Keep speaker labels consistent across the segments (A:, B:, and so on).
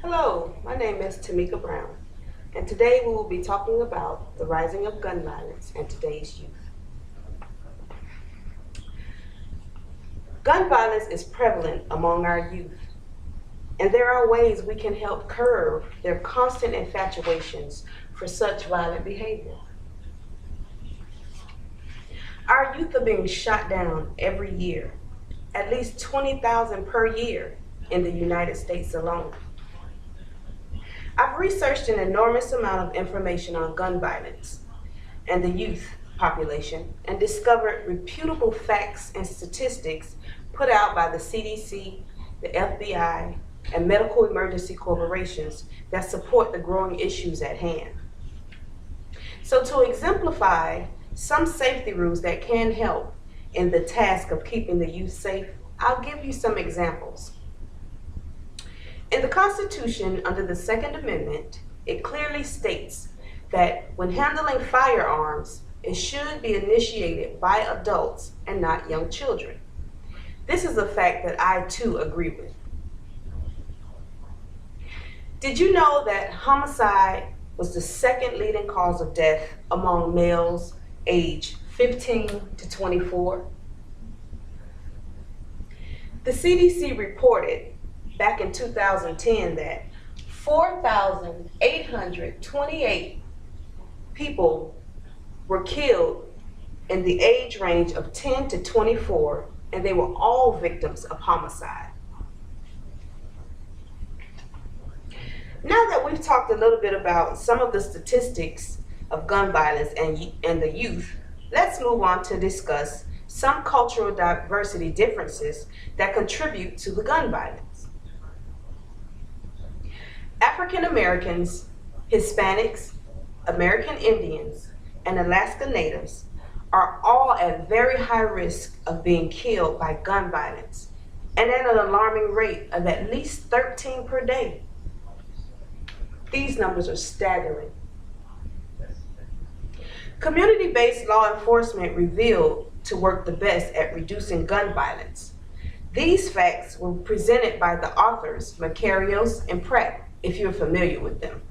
A: Hello, my name is Tamika Brown, and today we will be talking about the rising of gun violence in today's youth. Gun violence is prevalent among our youth, and there are ways we can help curb their constant infatuations for such violent behavior. Our youth are being shot down every year, at least 20,000 per year in the United States alone. I've researched an enormous amount of information on gun violence and the youth population and discovered reputable facts and statistics put out by the CDC, the FBI, and medical emergency corporations that support the growing issues at hand. So to exemplify some safety rules that can help in the task of keeping the youth safe, I'll give you some examples. In the Constitution, under the Second Amendment, it clearly states that when handling firearms, it should be initiated by adults and not young children. This is a fact that I too agree with. Did you know that homicide was the second leading cause of death among males aged 15 to 24? The CDC reported back in 2010 that 4,828 people were killed in the age range of 10 to 24, and they were all victims of homicide. Now that we've talked a little bit about some of the statistics of gun violence and the youth, let's move on to discuss some cultural diversity differences that contribute to the gun violence. African Americans, Hispanics, American Indians, and Alaska Natives are all at very high risk of being killed by gun violence, and at an alarming rate of at least 13 per day. These numbers are staggering. Community-based law enforcement revealed to work the best at reducing gun violence. These facts were presented by the authors Macarios and Pratt, if you're familiar with them.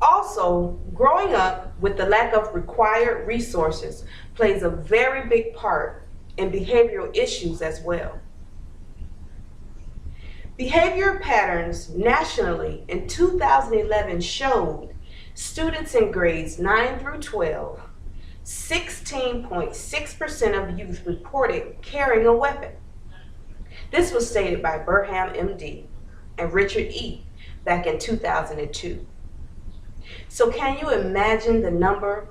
A: Also, growing up with the lack of required resources plays a very big part in behavioral issues as well. Behavior patterns nationally in 2011 showed students in grades 9 through 12, 16.6% of youth reported carrying a weapon. This was stated by Burham, MD, and Richard E. back in 2002. So can you imagine the number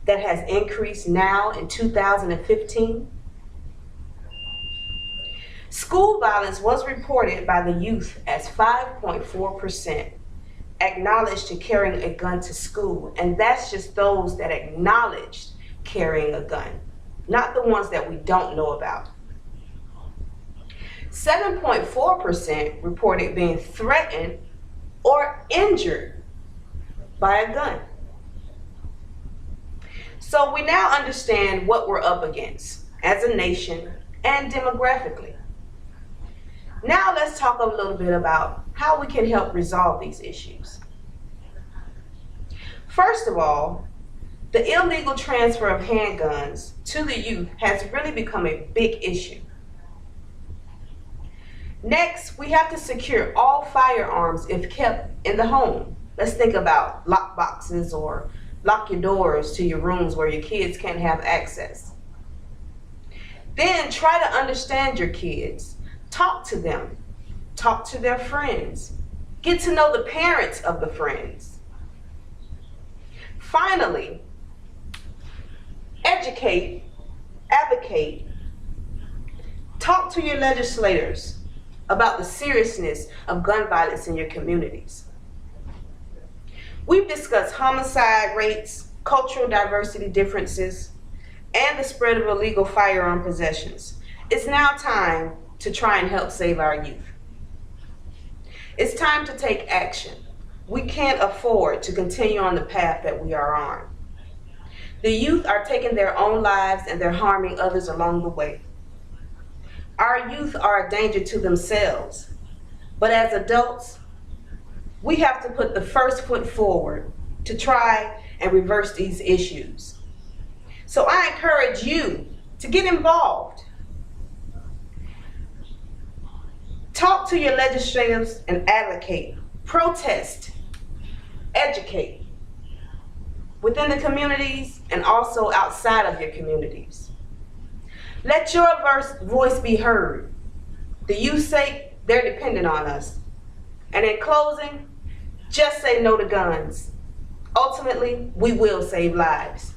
A: that has increased now in 2015? School violence was reported by the youth as 5.4% acknowledged to carrying a gun to school, and that's just those that acknowledged carrying a gun, not the ones that we don't know about. 7.4% reported being threatened or injured by a gun. So we now understand what we're up against as a nation and demographically. Now let's talk a little bit about how we can help resolve these issues. First of all, the illegal transfer of handguns to the youth has really become a big issue. Next, we have to secure all firearms if kept in the home. Let's think about lock boxes or lock your doors to your rooms where your kids can't have access. Then try to understand your kids. Talk to them. Talk to their friends. Get to know the parents of the friends. Finally, educate, advocate, talk to your legislators about the seriousness of gun violence in your communities. We've discussed homicide rates, cultural diversity differences, and the spread of illegal firearm possessions. It's now time to try and help save our youth. It's time to take action. We can't afford to continue on the path that we are on. The youth are taking their own lives and they're harming others along the way. Our youth are a danger to themselves, but as adults, we have to put the first foot forward to try and reverse these issues. So I encourage you to get involved. Talk to your legislators and advocate, protest, educate within the communities and also outside of your communities. Let your voice be heard. The youth say they're dependent on us. And in closing, just say no to guns. Ultimately, we will save lives.